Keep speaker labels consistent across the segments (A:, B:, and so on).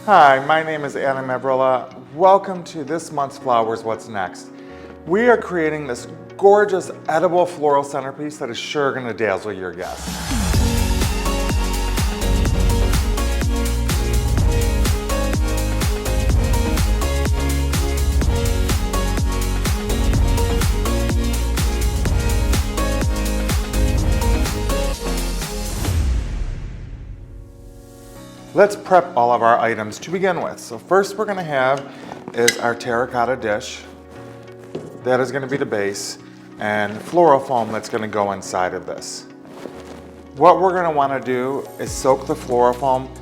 A: Hi, my name is Anna Mavrilla. Welcome to this month's Flowers What's Next. We are creating this gorgeous edible floral centerpiece that is sure going to dazzle your guests. Let's prep all of our items to begin with. So first we're going to have is our terracotta dish. That is going to be the base, and floral foam that's going to go inside of this. What we're going to want to do is soak the floral foam.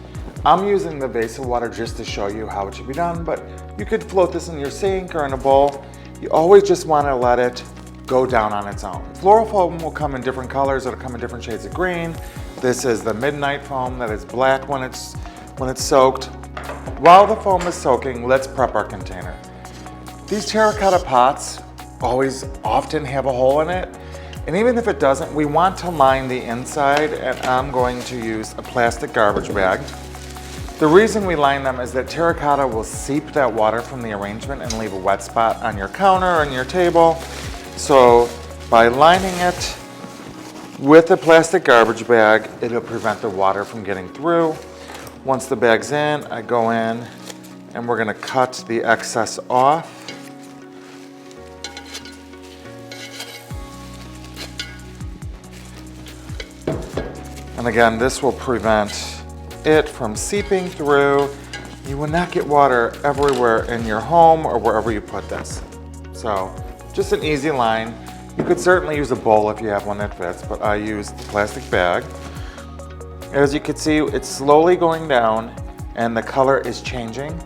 A: I'm using the vase of water just to show you how it should be done, but you could float this in your sink or in a bowl. You always just want to let it go down on its own. Floral foam will come in different colors. It'll come in different shades of green. This is the midnight foam that is black when it's soaked. While the foam is soaking, let's prep our container. These terracotta pots often have a hole in it, and even if it doesn't, we want to line the inside, and I'm going to use a plastic garbage bag. The reason we line them is that terracotta will seep that water from the arrangement and leave a wet spot on your counter or on your table. So by lining it with a plastic garbage bag, it'll prevent the water from getting through. Once the bag's in, I go in and we're gonna cut the excess off. And again, this will prevent it from seeping through. You will not get water everywhere in your home or wherever you put this. So just an easy line. You could certainly use a bowl if you have one that fits, but I used the plastic bag. As you can see, it's slowly going down and the color is changing.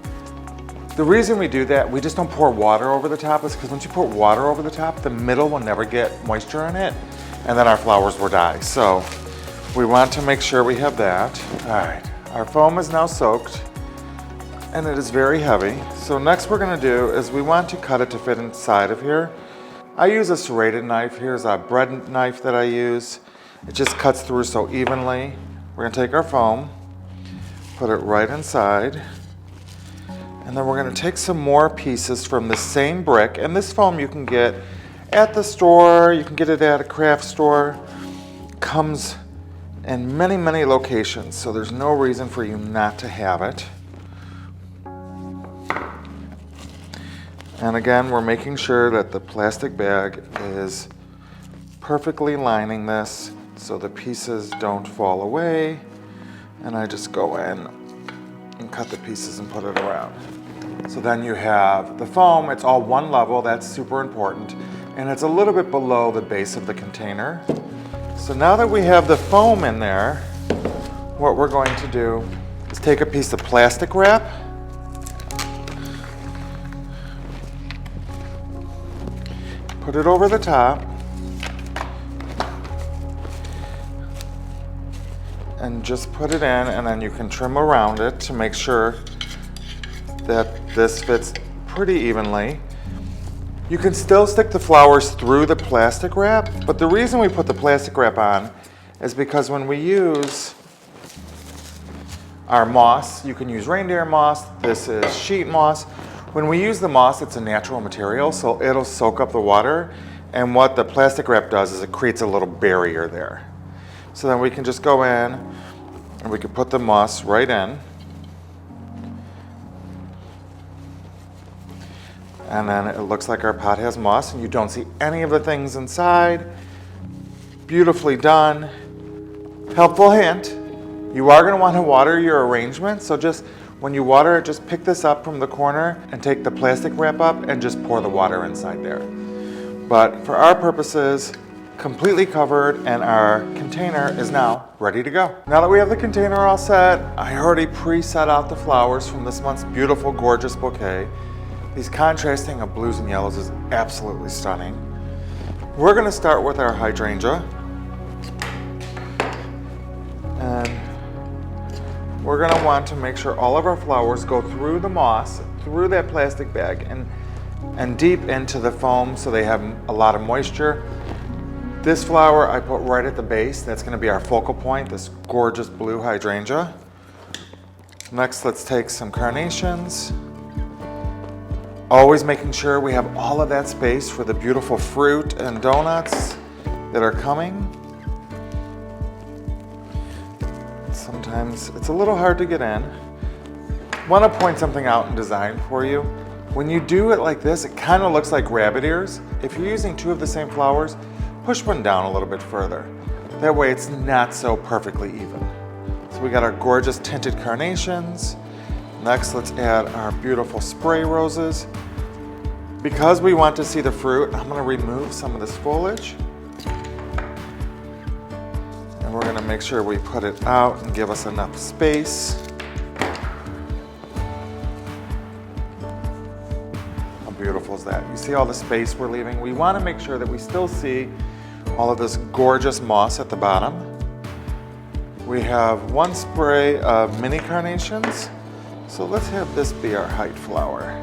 A: The reason we do that, we just don't pour water over the top, is because once you pour water over the top, the middle will never get moisture in it, and then our flowers will die. So we want to make sure we have that. All right, our foam is now soaked and it is very heavy. So next we're gonna do is we want to cut it to fit inside of here. I use a serrated knife. Here's a bread knife that I use. It just cuts through so evenly. We're gonna take our foam, put it right inside, and then we're gonna take some more pieces from the same brick. And this foam you can get at the store, you can get it at a craft store. It comes in many, many locations, so there's no reason for you not to have it. And again, we're making sure that the plastic bag is perfectly lining this so the pieces don't fall away. And I just go in and cut the pieces and put it around. So then you have the foam, it's all one level, that's super important. And it's a little bit below the base of the container. So now that we have the foam in there, what we're going to do is take a piece of plastic wrap, put it over the top, and just put it in, and then you can trim around it to make sure that this fits pretty evenly. You can still stick the flowers through the plastic wrap, but the reason we put the plastic wrap on is because when we use our moss, you can use reindeer moss, this is sheet moss. When we use the moss, it's a natural material, so it'll soak up the water, and what the plastic wrap does is it creates a little barrier there. So then we can just go in and we can put the moss right in. And then it looks like our pot has moss and you don't see any of the things inside. Beautifully done. Helpful hint, you are gonna wanna water your arrangement, so just when you water it, just pick this up from the corner and take the plastic wrap up and just pour the water inside there. But for our purposes, completely covered, and our container is now ready to go. Now that we have the container all set, I already pre-set out the flowers from this month's beautiful, gorgeous bouquet. These contrasting of blues and yellows is absolutely stunning. We're gonna start with our hydrangea. And we're gonna want to make sure all of our flowers go through the moss, through that plastic bag, and deep into the foam so they have a lot of moisture. This flower I put right at the base. That's going to be our focal point, this gorgeous blue hydrangea. Next, let's take some carnations. Always making sure we have all of that space for the beautiful fruit and donuts that are coming. Sometimes it's a little hard to get in. Want to point something out in design for you. When you do it like this, it kind of looks like rabbit ears. If you're using two of the same flowers, push one down a little bit further. That way it's not so perfectly even. So we got our gorgeous tinted carnations. Next, let's add our beautiful spray roses. Because we want to see the fruit, I'm going to remove some of this foliage. And we're going to make sure we put it out and give us enough space. How beautiful is that? You see all the space we're leaving? We want to make sure that we still see all of this gorgeous moss at the bottom. We have one spray of mini carnations. So let's have this be our height flower.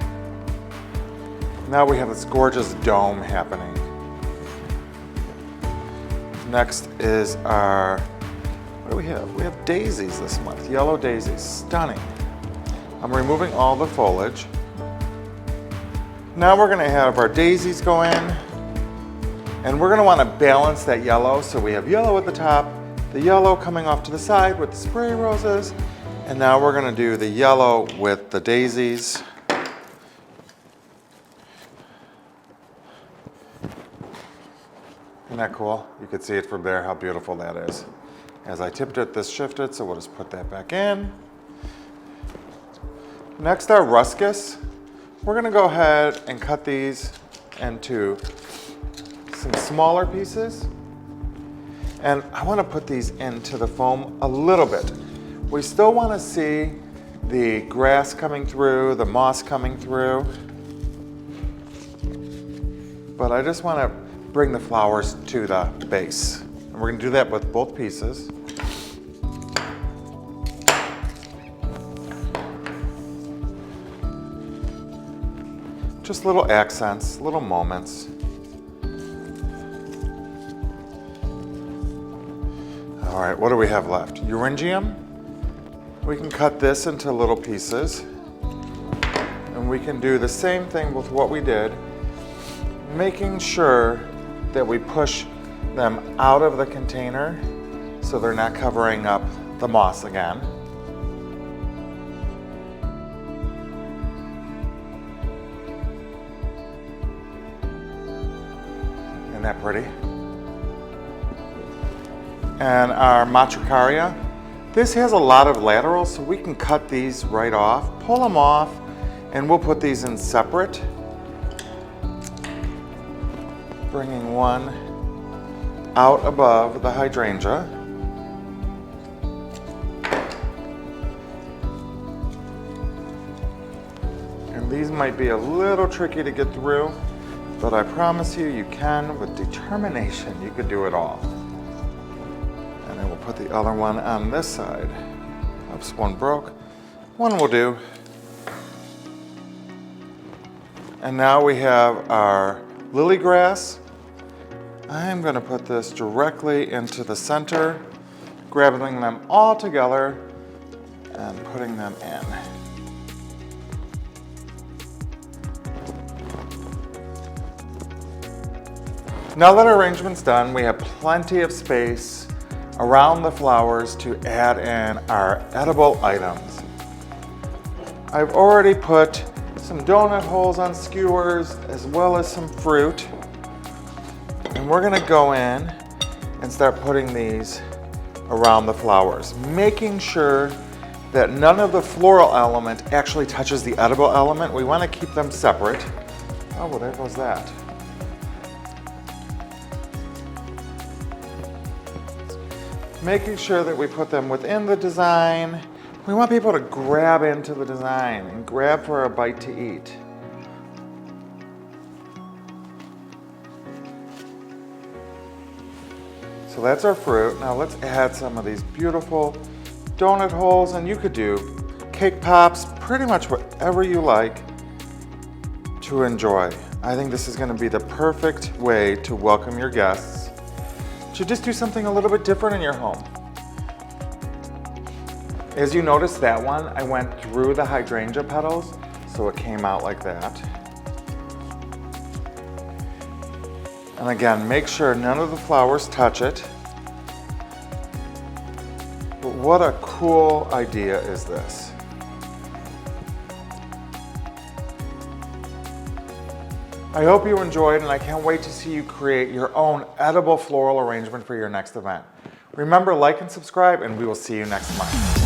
A: Now we have this gorgeous dome happening. Next is our, what do we have? We have daisies this month, yellow daisies, stunning. I'm removing all the foliage. Now we're gonna have our daisies go in, and we're gonna wanna balance that yellow, so we have yellow at the top, the yellow coming off to the side with the spray roses, and now we're gonna do the yellow with the daisies. Isn't that cool? You can see it from there, how beautiful that is. As I tipped it, this shifted, so we'll just put that back in. Next, our ruscus. We're gonna go ahead and cut these into some smaller pieces. And I wanna put these into the foam a little bit. We still wanna see the grass coming through, the moss coming through. But I just wanna bring the flowers to the base. And we're gonna do that with both pieces. Just little accents, little moments. All right, what do we have left? Euryngmium. We can cut this into little pieces. And we can do the same thing with what we did, making sure that we push them out of the container so they're not covering up the moss again. Isn't that pretty? And our matricaria, this has a lot of laterals, so we can cut these right off, pull them off, and we'll put these in separate. Bringing one out above the hydrangea. And these might be a little tricky to get through, but I promise you, you can, with determination, you could do it all. And then we'll put the other one on this side. Oops, one broke. One will do. And now we have our lily grass. I'm going to put this directly into the center, grabbing them all together and putting them in. Now that our arrangement's done, we have plenty of space around the flowers to add in our edible items. I've already put some donut holes on skewers as well as some fruit. And we're gonna go in and start putting these around the flowers, making sure that none of the floral element actually touches the edible element. We wanna keep them separate. Oh, well, there goes that. Making sure that we put them within the design. We want people to grab into the design and grab for a bite to eat. So that's our fruit. Now let's add some of these beautiful donut holes, and you could do cake pops, pretty much whatever you like to enjoy. I think this is going to be the perfect way to welcome your guests, to just do something a little bit different in your home. As you notice that one, I went through the hydrangea petals, so it came out like that. And again, make sure none of the flowers touch it. But what a cool idea is this? I hope you enjoyed, and I can't wait to see you create your own edible floral arrangement for your next event. Remember, like and subscribe, and we will see you next month.